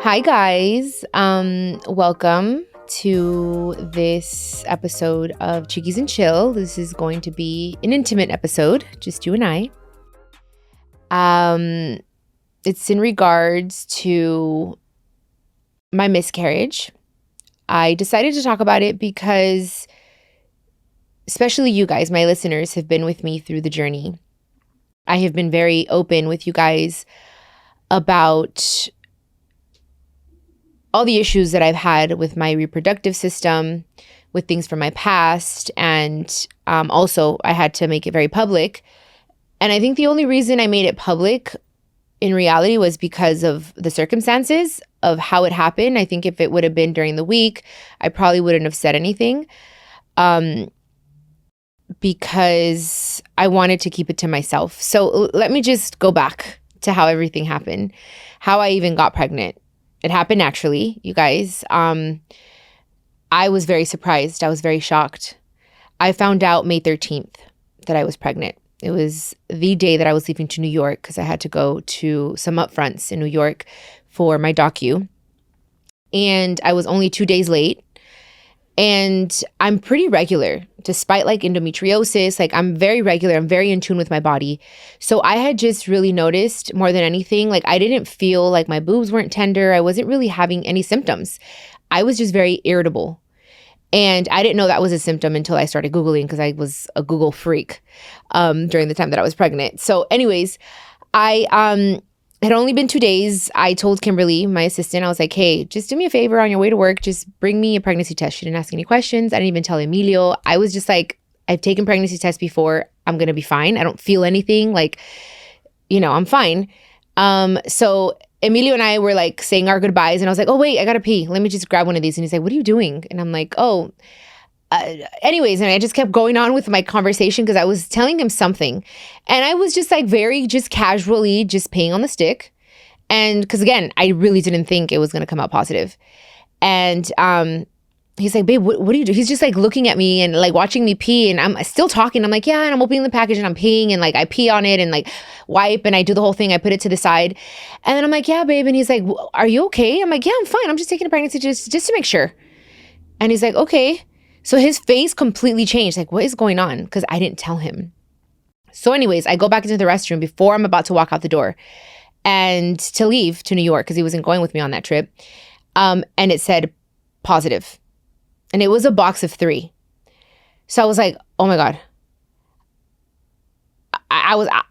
Hi guys, welcome to this episode of Chiquis and Chill. This is going to be an intimate episode, just you and I. It's in regards to my miscarriage. I decided to talk about it because especially you guys, my listeners, have been with me through the journey. I have been very open with you guys about all the issues that I've had with my reproductive system, with things from my past, and also I had to make it very public. And I think the only reason I made it public in reality was because of the circumstances of how it happened. I think if it would have been during the week, I probably wouldn't have said anything because I wanted to keep it to myself. So let me just go back to how everything happened, how I even got pregnant. It happened naturally, you guys. I was very surprised. I was very shocked. I found out May 13th that I was pregnant. It was the day that I was leaving to New York because I had to go to some upfronts in New York for my docu. And I was only 2 days late. And I'm pretty regular, despite like endometriosis. Like I'm very regular. I'm very in tune with my body. So I had just really noticed more than anything, like I didn't feel like my boobs weren't tender. I wasn't really having any symptoms. I was just very irritable. And I didn't know that was a symptom until I started Googling because I was a Google freak during the time that I was pregnant. So anyways, I had only been 2 days. I told Kimberly, my assistant, I was like, hey, just do me a favor on your way to work. Just bring me a pregnancy test. She didn't ask any questions. I didn't even tell Emilio. I was just like, I've taken pregnancy tests before. I'm going to be fine. I don't feel anything. Like, I'm fine. So Emilio and I were like saying our goodbyes. And I was like, oh, wait, I got to pee. Let me just grab one of these. And he's like, what are you doing? And I'm like, anyways, and I just kept going on with my conversation because I was telling him something. And I was just like very just casually just peeing on the stick. And because again, I really didn't think it was going to come out positive. And he's like, babe, what do you do? He's just like looking at me and like watching me pee. And I'm still talking. I'm like, yeah. And I'm opening the package and I'm peeing and like I pee on it and like wipe and I do the whole thing. I put it to the side. And then I'm like, yeah, babe. And he's like, are you okay? I'm like, yeah, I'm fine. I'm just taking a pregnancy just to make sure. And he's like, okay. So his face completely changed. Like, what is going on? Because I didn't tell him. So anyways, I go back into the restroom before I'm about to walk out the door and to leave to New York because he wasn't going with me on that trip. And it said positive. And it was a box of 3. So I was like, oh my God.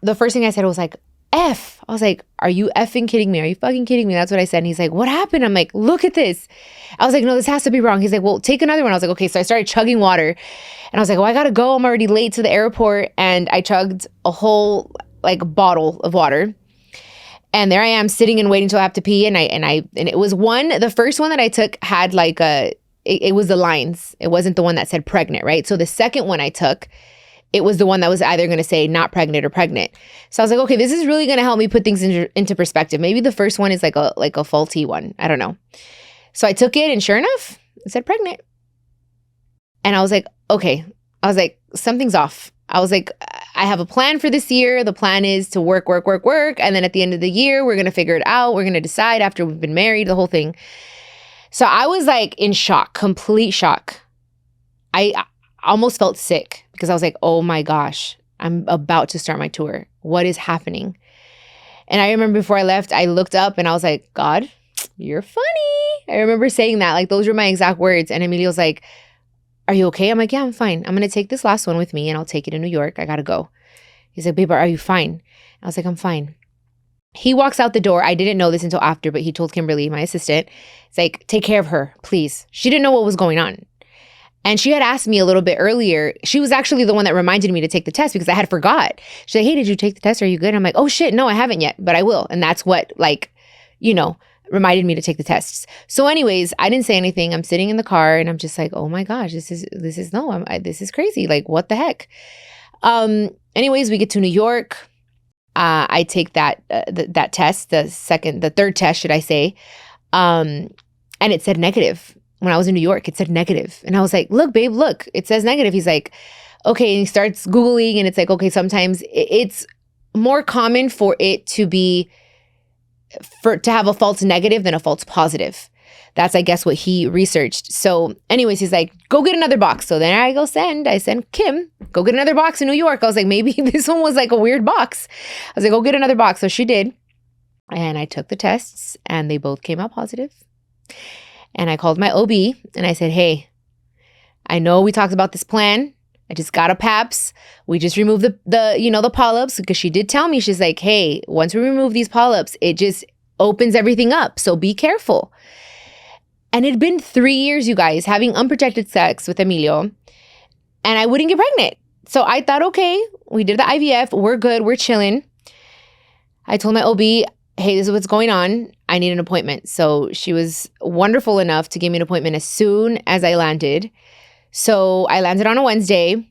The first thing I said was like, F. I was like, are you effing kidding me? Are you fucking kidding me? That's what I said. And he's like, what happened? I'm like, look at this. I was like, no, this has to be wrong. He's like, well, take another one. I was like, okay. So I started chugging water and I was like, well, I gotta go. I'm already late to the airport. And I chugged a whole like bottle of water. And there I am sitting and waiting till I have to pee. And it was the first one that I took had like it was the lines. It wasn't the one that said pregnant, right? So the second one I took, it was the one that was either going to say not pregnant or pregnant. So I was like, okay, this is really going to help me put things into perspective. Maybe the first one is like a faulty one. I don't know. So I took it and sure enough, it said pregnant. And I was like, okay. I was like, something's off. I was like, I have a plan for this year. The plan is to work. And then at the end of the year, we're going to figure it out. We're going to decide after we've been married, the whole thing. So I was like in shock, complete shock. I almost felt sick because I was like, oh my gosh, I'm about to start my tour. What is happening? And I remember before I left, I looked up and I was like, God, you're funny. I remember saying that, like those were my exact words. And Emilio's like, are you okay? I'm like, yeah, I'm fine. I'm going to take this last one with me and I'll take it to New York. I got to go. He's like, babe, are you fine? I was like, I'm fine. He walks out the door. I didn't know this until after, but he told Kimberly, my assistant, it's like, take care of her, please. She didn't know what was going on. And she had asked me a little bit earlier. She was actually the one that reminded me to take the test because I had forgot. She's like, hey, did you take the test? Are you good? I'm like, oh shit, no, I haven't yet, but I will. And that's what reminded me to take the tests. So anyways, I didn't say anything. I'm sitting in the car and I'm just like, oh my gosh, this is crazy. Like, what the heck? Anyways, we get to New York. I take that test, the third test, should I say. And it said negative. When I was in New York, it said negative. And I was like, look, babe, look, it says negative. He's like, okay. And he starts Googling and it's like, okay, sometimes it's more common for it to be to have a false negative than a false positive. That's, I guess, what he researched. So anyways, he's like, go get another box. So then I send Kim, go get another box in New York. I was like, maybe this one was like a weird box. I was like, go get another box. So she did. And I took the tests and they both came out positive. And I called my OB and I said, hey, I know we talked about this plan. I just got a PAPS. We just removed the polyps, because she did tell me, she's like, hey, once we remove these polyps, it just opens everything up. So be careful. And it'd been 3 years, you guys, having unprotected sex with Emilio, and I wouldn't get pregnant. So I thought, okay, we did the IVF. We're good. We're chilling. I told my OB, hey, this is what's going on. I need an appointment. So she was wonderful enough to give me an appointment as soon as I landed. So I landed on a Wednesday.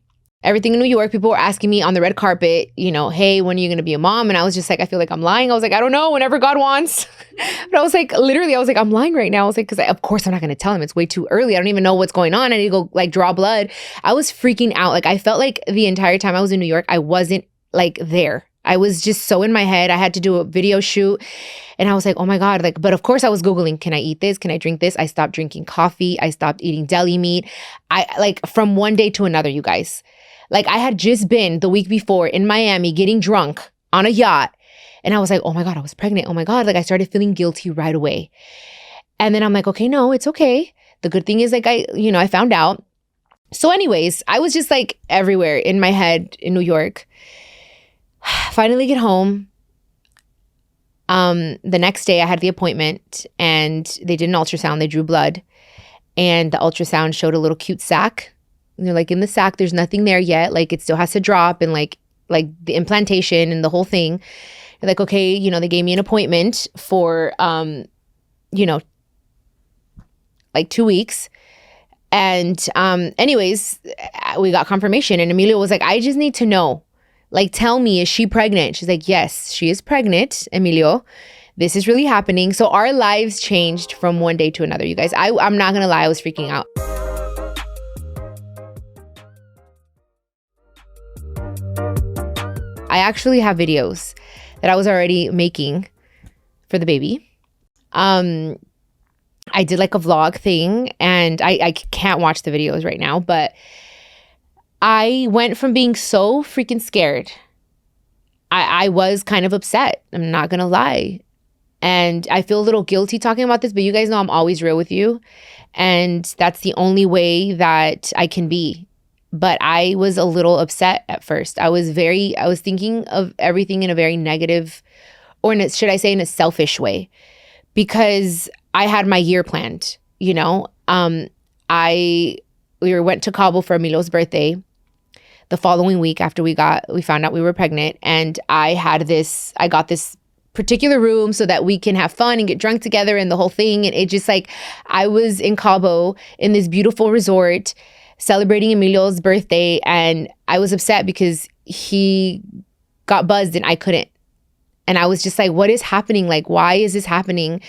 Everything in New York, people were asking me on the red carpet, hey, when are you going to be a mom? And I was just like, I feel like I'm lying. I was like, I don't know, whenever God wants. But I was like, literally, I was like, I'm lying right now. I was like, because of course I'm not going to tell him. It's way too early. I don't even know what's going on. I need to go like draw blood. I was freaking out. Like, I felt like the entire time I was in New York, I wasn't like there. I was just so in my head. I had to do a video shoot and I was like, oh my God. Like, but of course I was Googling, can I eat this? Can I drink this? I stopped drinking coffee. I stopped eating deli meat. From one day to another, you guys. Like, I had just been the week before in Miami getting drunk on a yacht. And I was like, oh my God, I was pregnant. Oh my God. Like, I started feeling guilty right away. And then I'm like, okay, no, it's okay. The good thing is like, I found out. So anyways, I was just like everywhere in my head in New York. Finally get home. The next day I had the appointment and they did an ultrasound. They drew blood and the ultrasound showed a little cute sac. They're like, in the sac, there's nothing there yet. Like, it still has to drop and like the implantation and the whole thing. They're like, okay, they gave me an appointment for, like 2 weeks. And anyways, we got confirmation and Emilio was like, I just need to know, like, tell me, is she pregnant? She's like, yes, she is pregnant, Emilio. This is really happening. So our lives changed from one day to another, you guys. I'm not going to lie. I was freaking out. I actually have videos that I was already making for the baby. I did like a vlog thing and I can't watch the videos right now, but I went from being so freaking scared. I was kind of upset. I'm not going to lie. And I feel a little guilty talking about this, but you guys know I'm always real with you. And that's the only way that I can be. But I was a little upset at first. I was thinking of everything in a very negative, or should I say in a selfish way, because I had my year planned, We went to Cabo for Emilio's birthday the following week after we found out we were pregnant. And I got this particular room so that we can have fun and get drunk together and the whole thing. And it just like, I was in Cabo in this beautiful resort celebrating Emilio's birthday, and I was upset because he got buzzed and I couldn't. And I was just like, what is happening? Like, why is this happening?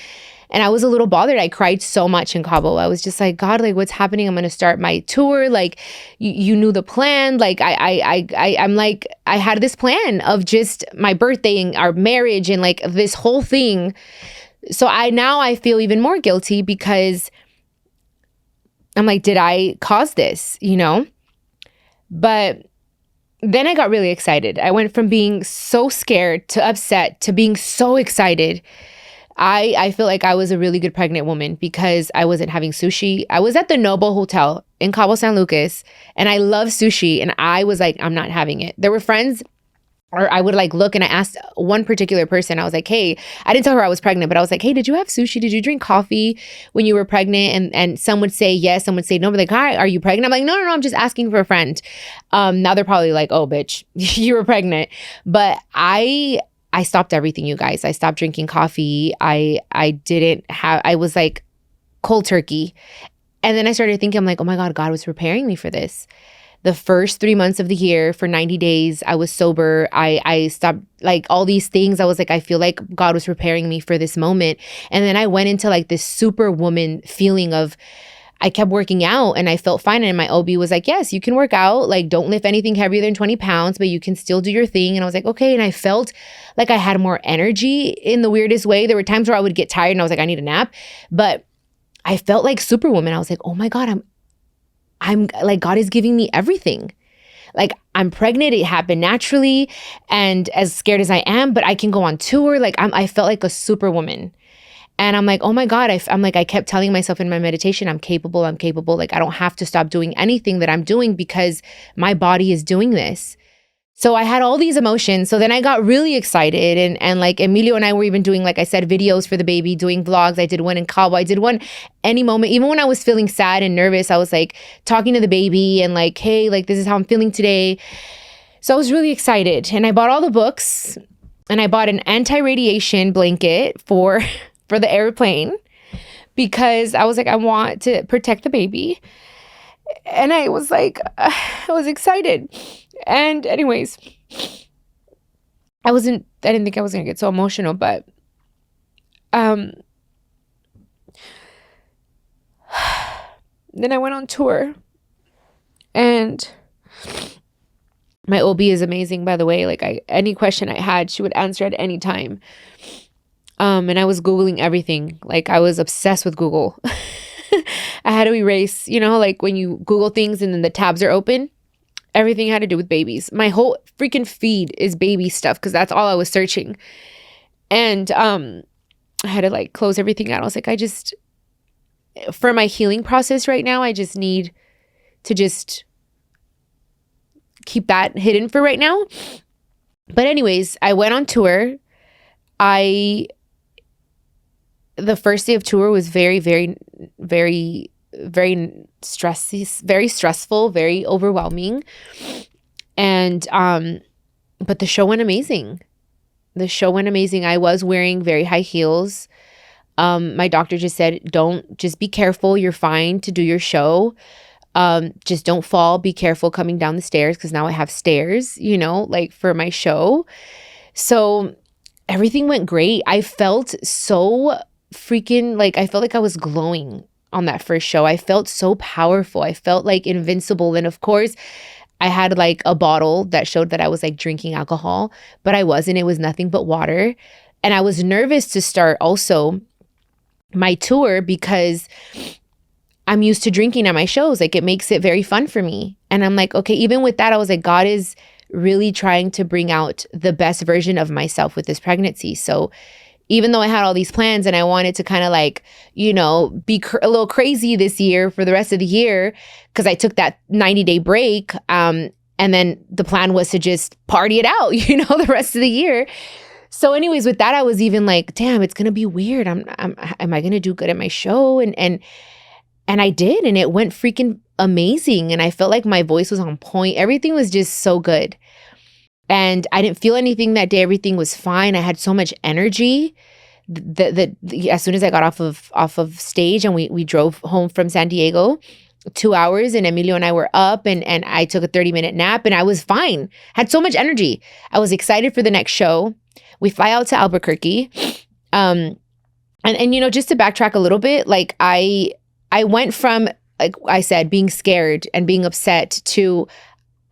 And I was a little bothered. I cried so much in Cabo. I was just like, God, like, what's happening? I'm going to start my tour. Like, you knew the plan. Like, I'm like, I had this plan of just my birthday and our marriage and like this whole thing. So I feel even more guilty because I'm like, did I cause this, But then I got really excited. I went from being so scared to upset to being so excited. I feel like I was a really good pregnant woman because I wasn't having sushi. I was at the Noble Hotel in Cabo San Lucas and I love sushi. And I was like, I'm not having it. There were friends, or I would like look, and I asked one particular person, I was like, hey, I didn't tell her I was pregnant, but I was like, hey, did you have sushi? Did you drink coffee when you were pregnant? And some would say yes, some would say no, but like, hi, are you pregnant? I'm like, no, I'm just asking for a friend. Now they're probably like, oh, bitch, you were pregnant. But I stopped everything, you guys. I stopped drinking coffee. I was like cold turkey. And then I started thinking, I'm like, oh my God, God was preparing me for this. The first 3 months of the year, for 90 days, I was sober. I stopped like all these things. I was like, I feel like God was preparing me for this moment. And then I went into like this superwoman feeling of, I kept working out and I felt fine. And my OB was like, yes, you can work out. Like, don't lift anything heavier than 20 pounds, but you can still do your thing. And I was like, okay. And I felt like I had more energy in the weirdest way. There were times where I would get tired and I was like, I need a nap. But I felt like Superwoman. I was like, oh my God, I'm like, God is giving me everything. Like, I'm pregnant. It happened naturally. And as scared as I am, but I can go on tour. Like, I felt like a Superwoman. And I'm like, oh my God, I'm like, I kept telling myself in my meditation, I'm capable. Like, I don't have to stop doing anything that I'm doing because my body is doing this. So I had all these emotions. So then I got really excited. And like Emilio and I were even doing, like I said, videos for the baby, doing vlogs. I did one in Cabo. I did one any moment. Even when I was feeling sad and nervous, I was like talking to the baby and like, hey, like, this is how I'm feeling today. So I was really excited. And I bought all the books and I bought an anti-radiation blanket for the airplane because I was like, I want to protect the baby. And I was like, I was excited. And anyways, I didn't think I was going to get so emotional, but then I went on tour and my OB is amazing, by the way. Like, any question I had, she would answer at any time. And I was Googling everything. Like, I was obsessed with Google. I had to erase, like when you Google things and then the tabs are open, everything had to do with babies. My whole freaking feed is baby stuff because that's all I was searching. And I had to like close everything out. I was like, for my healing process right now, I just need to just keep that hidden for right now. But anyways, I went on tour. The first day of tour was very, very, very, very stressful, very overwhelming. And, but the show went amazing. I was wearing very high heels. My doctor just said, just be careful. You're fine to do your show. Just don't fall. Be careful coming down the stairs. Cause now I have stairs, like for my show. So everything went great. I felt so freaking like, I felt like I was glowing on that first show. I felt so powerful. I felt like invincible. And of course, I had like a bottle that showed that I was like drinking alcohol, but I wasn't. It was nothing but water. And I was nervous to start also my tour because I'm used to drinking at my shows. Like, it makes it very fun for me. And I'm like, okay, even with that, I was like, God is really trying to bring out the best version of myself with this pregnancy. So even though I had all these plans and I wanted to kind of like, be a little crazy this year for the rest of the year, because I took that 90-day break. And then the plan was to just party it out, the rest of the year. So anyways, with that, I was even like, damn, it's going to be weird. Am I going to do good at my show? And I did. And it went freaking amazing. And I felt like my voice was on point. Everything was just so good. And I didn't feel anything that day. Everything was fine. I had so much energy. As soon as I got off of stage and we drove home from San Diego, 2 hours, and Emilio and I were up and I took a 30-minute nap and I was fine. Had so much energy. I was excited for the next show. We fly out to Albuquerque. And just to backtrack a little bit, like I went from, like I said, being scared and being upset to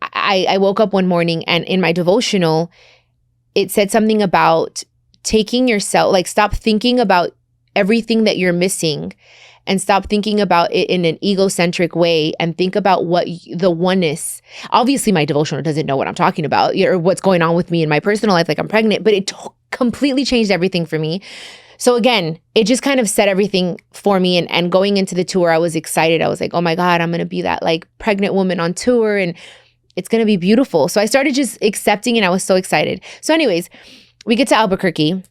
I woke up one morning and in my devotional, it said something about taking yourself, like stop thinking about everything that you're missing and stop thinking about it in an egocentric way and think about the oneness. Obviously, my devotional doesn't know what I'm talking about or what's going on with me in my personal life, like I'm pregnant, but it completely changed everything for me. So again, it just kind of set everything for me. And going into the tour, I was excited. I was like, oh my God, I'm going to be that like pregnant woman on tour and it's going to be beautiful. So I started just accepting and I was so excited. So anyways, we get to Albuquerque.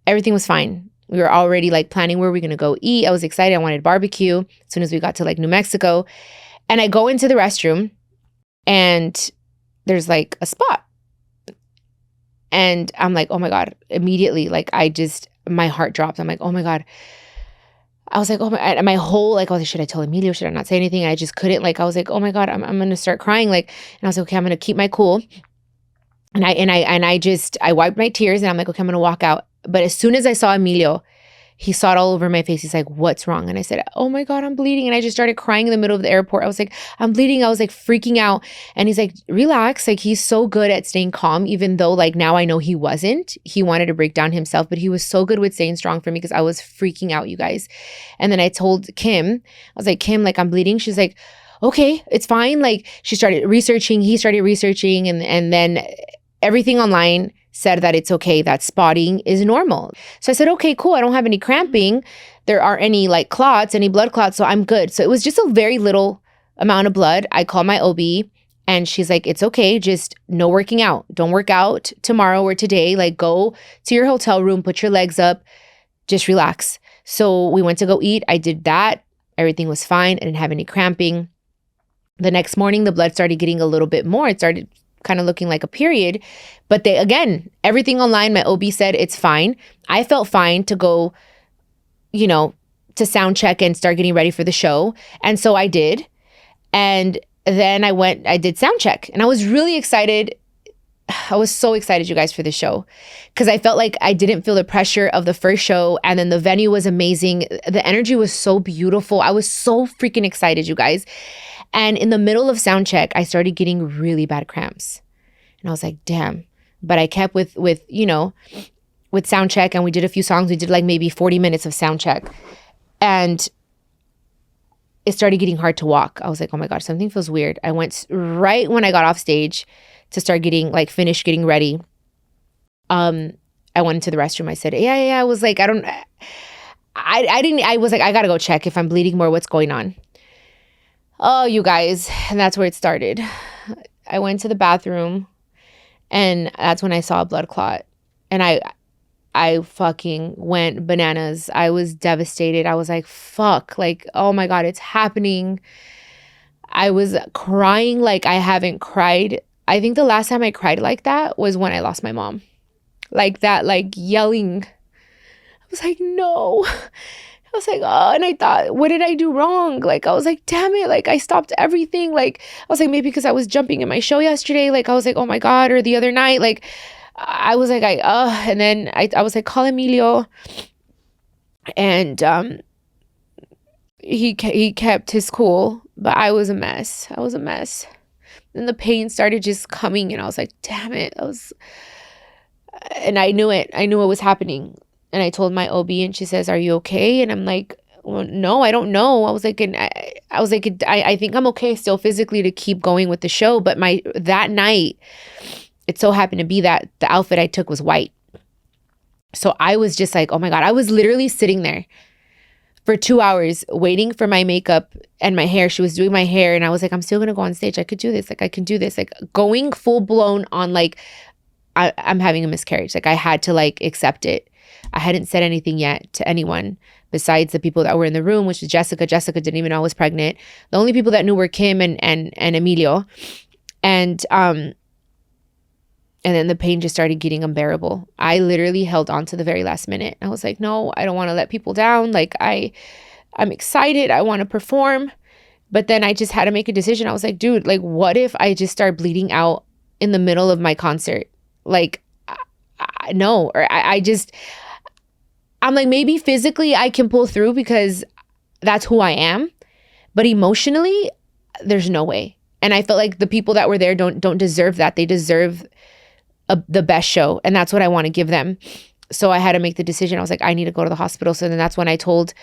Everything was fine. We were already like planning where we're going to go eat. I was excited. I wanted barbecue as soon as we got to like New Mexico. And I go into the restroom and there's like a spot. And I'm like, oh my God, immediately, like my heart dropped. I'm like, oh my God. I was like, oh my whole, like, I was like, should I tell Emilio? Should I not say anything? And I just couldn't, like, I was like, oh my God, I'm going to start crying. Like, and I was like, okay, I'm going to keep my cool. And I wiped my tears and I'm like, okay, I'm going to walk out. But as soon as I saw Emilio, He saw it all over my face. He's like, what's wrong? And I said, oh my God, I'm bleeding. And I just started crying in the middle of the airport. I was like, I'm bleeding. I was like freaking out. And he's like, relax. Like, he's so good at staying calm, even though like now I know he wasn't. He wanted to break down himself, but he was so good with staying strong for me because I was freaking out, you guys. And then I told Kim, I was like, Kim, like, I'm bleeding. She's like, okay, it's fine. Like, she started researching, he started researching, and then everything online said that it's okay, that spotting is normal. So I said, okay, cool. I don't have any cramping. There aren't any like clots, any blood clots, so I'm good. So it was just a very little amount of blood. I called my OB and she's like, it's okay, just no working out. Don't work out tomorrow or today. Like, go to your hotel room, put your legs up, just relax. So we went to go eat. I did that. Everything was fine. I didn't have any cramping. The next morning, the blood started getting a little bit more. It started kind of looking like a period. But they, again, everything online, my OB said it's fine. I felt fine to go, you know, to sound check and start getting ready for the show. And so I did. And then I did sound check. And I was really excited. I was so excited, you guys, for the show, because I felt like I didn't feel the pressure of the first show. And then the venue was amazing. The energy was so beautiful. I was so freaking excited, you guys. And in the middle of sound check, I started getting really bad cramps. And I was like, damn. But I kept with sound check, and we did a few songs. We did like maybe 40 minutes of sound check. And it started getting hard to walk. I was like, oh my gosh, something feels weird. I went right when I got off stage to start getting like finished getting ready. I went into the restroom. I said, yeah. I was like, I was like, I gotta go check if I'm bleeding more, what's going on. Oh, you guys, and that's where it started. I went to the bathroom, and that's when I saw a blood clot. And I fucking went bananas. I was devastated. I was like, fuck, like, oh my God, it's happening. I was crying like I haven't cried. I think the last time I cried like that was when I lost my mom. Like that, like yelling. I was like, no. I was like, oh, and I thought, what did I do wrong? Like, I was like, damn it. Like, I stopped everything. Like, I was like, maybe because I was jumping in my show yesterday. Like, I was like, oh my God, or the other night. Like, I was like, and then I was like, call Emilio. And he kept his cool, but I was a mess. And the pain started just coming, and I was like, damn it. And I knew it. I knew what was happening. And I told my OB, and she says, are you okay? And I'm like, well, no, I don't know. I was like, I think I'm okay still physically to keep going with the show. But that night, it so happened to be that the outfit I took was white. So I was just like, oh my God, I was literally sitting there for 2 hours waiting for my makeup and my hair. She was doing my hair, and I was like, I'm still going to go on stage. I could do this. Like, I can do this. Like, going full blown on like, I'm having a miscarriage. Like, I had to like accept it. I hadn't said anything yet to anyone besides the people that were in the room, which was Jessica. Jessica didn't even know I was pregnant. The only people that knew were Kim and Emilio. And then the pain just started getting unbearable. I literally held on to the very last minute. I was like, no, I don't want to let people down. Like, I'm excited. I want to perform. But then I just had to make a decision. I was like, dude, like, what if I just start bleeding out in the middle of my concert? Like, no. Or I'm like, maybe physically I can pull through because that's who I am. But emotionally, there's no way. And I felt like the people that were there don't deserve that. They deserve the best show. And that's what I want to give them. So I had to make the decision. I was like, I need to go to the hospital. So then that's when I told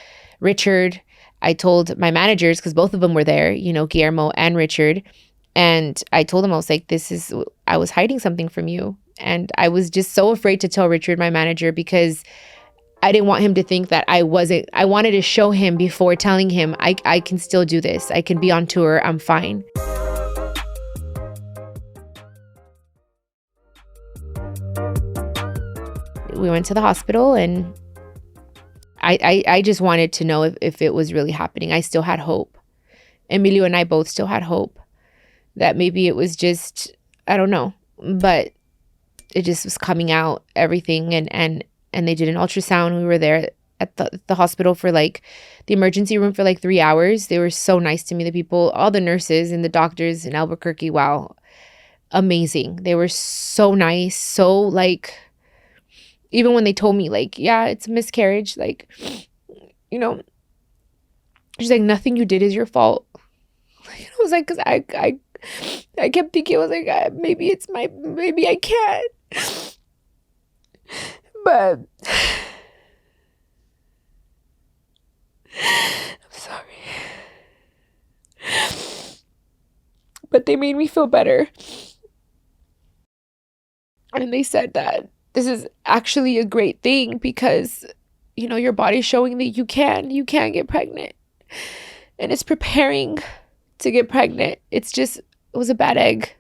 Richard, I told my managers, because both of them were there, you know, Guillermo and Richard. And I told them, I was like, I was hiding something from you. And I was just so afraid to tell Richard, my manager, because I didn't want him to think that I wanted to show him before telling him, I can still do this. I can be on tour. I'm fine. We went to the hospital, and I just wanted to know if it was really happening. I still had hope. Emilio and I both still had hope that maybe it was just, I don't know, but it just was coming out, everything. And they did an ultrasound. We were there at the hospital for like the emergency room for like 3 hours. They were so nice to me. The people, all the nurses and the doctors in Albuquerque. Wow. Amazing. They were so nice. So like, even when they told me like, yeah, it's a miscarriage, like, she's like, nothing you did is your fault. Like, I was like, because I kept thinking, I was like, maybe I can't. But I'm sorry. But they made me feel better. And they said that this is actually a great thing because, your body's showing that you can get pregnant. And it's preparing to get pregnant. It was a bad egg.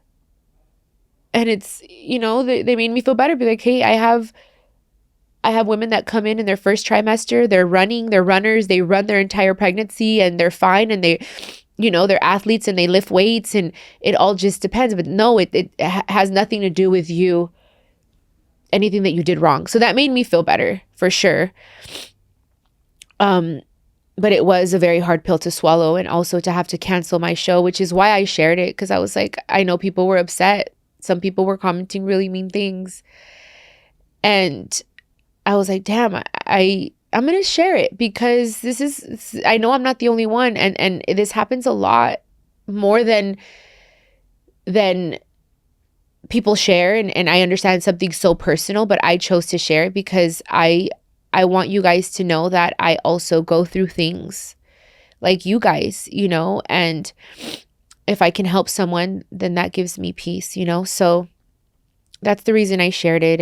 And it's, they made me feel better. Be like, hey, I have women that come in their first trimester, they're runners, they run their entire pregnancy and they're fine, and they, they're athletes and they lift weights, and it all just depends. But no, it has nothing to do with you, anything that you did wrong. So that made me feel better for sure. But it was a very hard pill to swallow, and also to have to cancel my show, which is why I shared it. Cause I was like, I know people were upset. Some people were commenting really mean things. And I was like, damn, I'm going to share it because I know I'm not the only one. And this happens a lot more than people share. And I understand something so personal, but I chose to share it because I want you guys to know that I also go through things like you guys, and if I can help someone, then that gives me peace, so that's the reason I shared it.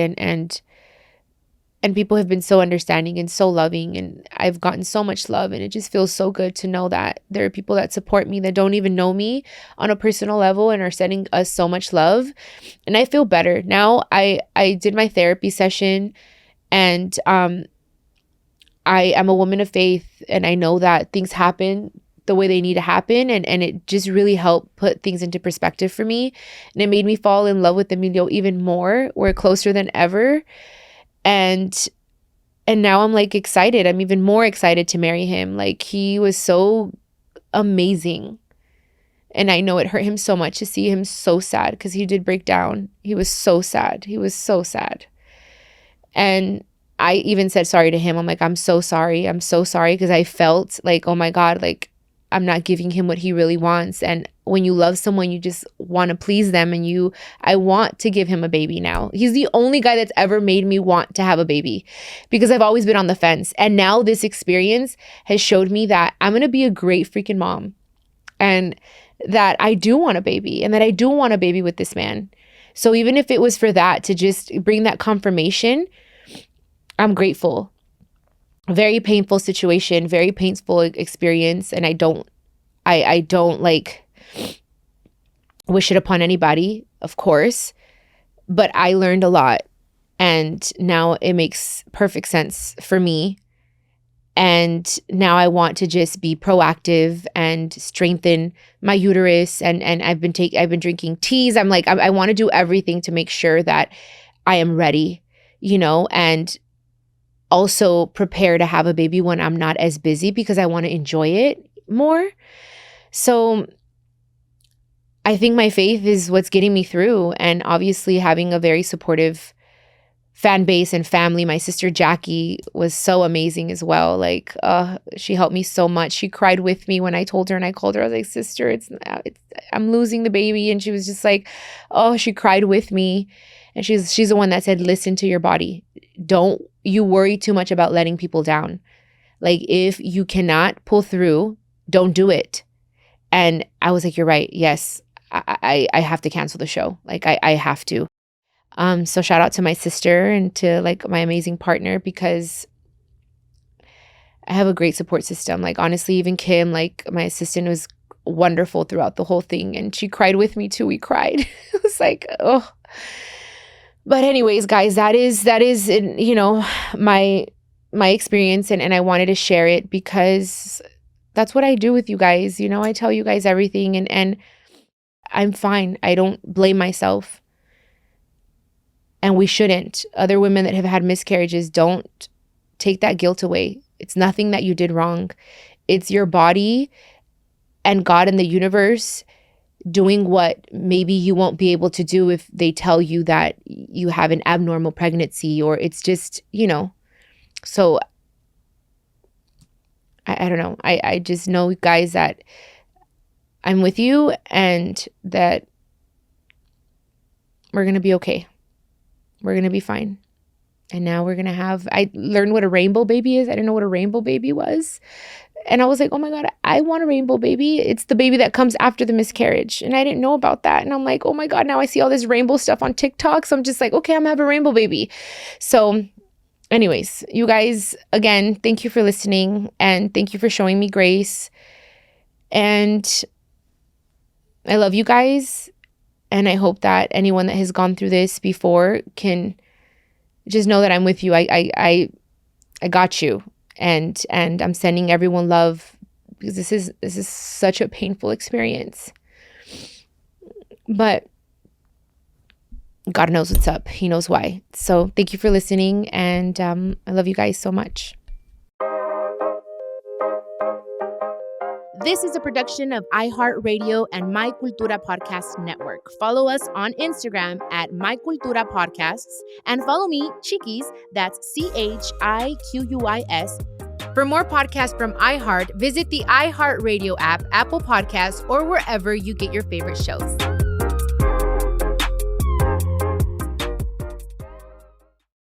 And people have been so understanding and so loving, and I've gotten so much love, and it just feels so good to know that there are people that support me that don't even know me on a personal level and are sending us so much love. And I feel better. Now I did my therapy session, and I am a woman of faith, and I know that things happen the way they need to happen, and it just really helped put things into perspective for me, and it made me fall in love with Emilio even more. We're closer than ever. And now I'm like excited. I'm even more excited to marry him. Like, he was so amazing. And I know it hurt him so much to see him so sad, because he did break down. He was so sad. He was so sad. And I even said sorry to him. I'm like, I'm so sorry. I'm so sorry, because I felt like, oh my God, like I'm not giving him what he really wants. And when you love someone, you just want to please them. And I want to give him a baby now. He's the only guy that's ever made me want to have a baby, because I've always been on the fence. And now this experience has showed me that I'm going to be a great freaking mom, and that I do want a baby, and that I do want a baby with this man. So even if it was for that, to just bring that confirmation, I'm grateful. Very painful situation, very painful experience. And I don't like wish it upon anybody, of course, but I learned a lot, and now it makes perfect sense for me. And now I want to just be proactive and strengthen my uterus. And I've been drinking teas. I'm like, I want to do everything to make sure that I am ready, and also prepare to have a baby when I'm not as busy, because I want to enjoy it more. So I think my faith is what's getting me through, and obviously having a very supportive fan base and family. My sister Jackie was so amazing as well. Like, she helped me so much. She cried with me when I told her, and I called her. I was like, sister, I'm losing the baby. And she was just like, oh, she cried with me. And she's the one that said, listen to your body. Don't you worry too much about letting people down. Like, if you cannot pull through, don't do it. And I was like, you're right. Yes, I have to cancel the show. Like, I have to. So shout out to my sister and to like my amazing partner, because I have a great support system. Like, honestly, even Kim, like my assistant, was wonderful throughout the whole thing. And she cried with me too. We cried. It was like, oh. But anyways, guys, that is, my experience. And I wanted to share it because that's what I do with you guys. I tell you guys everything, and I'm fine. I don't blame myself. And we shouldn't. Other women that have had miscarriages, don't take that guilt away. It's nothing that you did wrong. It's your body and God and the universe doing what maybe you won't be able to do if they tell you that you have an abnormal pregnancy, or it's just, so I don't know. I just know, guys, that I'm with you and that we're going to be okay. We're going to be fine. And now I learned what a rainbow baby is. I didn't know what a rainbow baby was. And I was like, oh my God, I want a rainbow baby. It's the baby that comes after the miscarriage. And I didn't know about that. And I'm like, oh my God, now I see all this rainbow stuff on TikTok. So I'm just like, okay, I'm gonna have a rainbow baby. So anyways, you guys, again, thank you for listening and thank you for showing me grace. And I love you guys. And I hope that anyone that has gone through this before can just know that I'm with you. I got you. And I'm sending everyone love, because this is such a painful experience. But God knows what's up. He knows why. So thank you for listening. And I love you guys so much. This is a production of iHeartRadio and My Cultura Podcast Network. Follow us on Instagram at My Cultura Podcasts and follow me, Chiquis, that's CHIQUIS. For more podcasts from iHeart, visit the iHeartRadio app, Apple Podcasts, or wherever you get your favorite shows.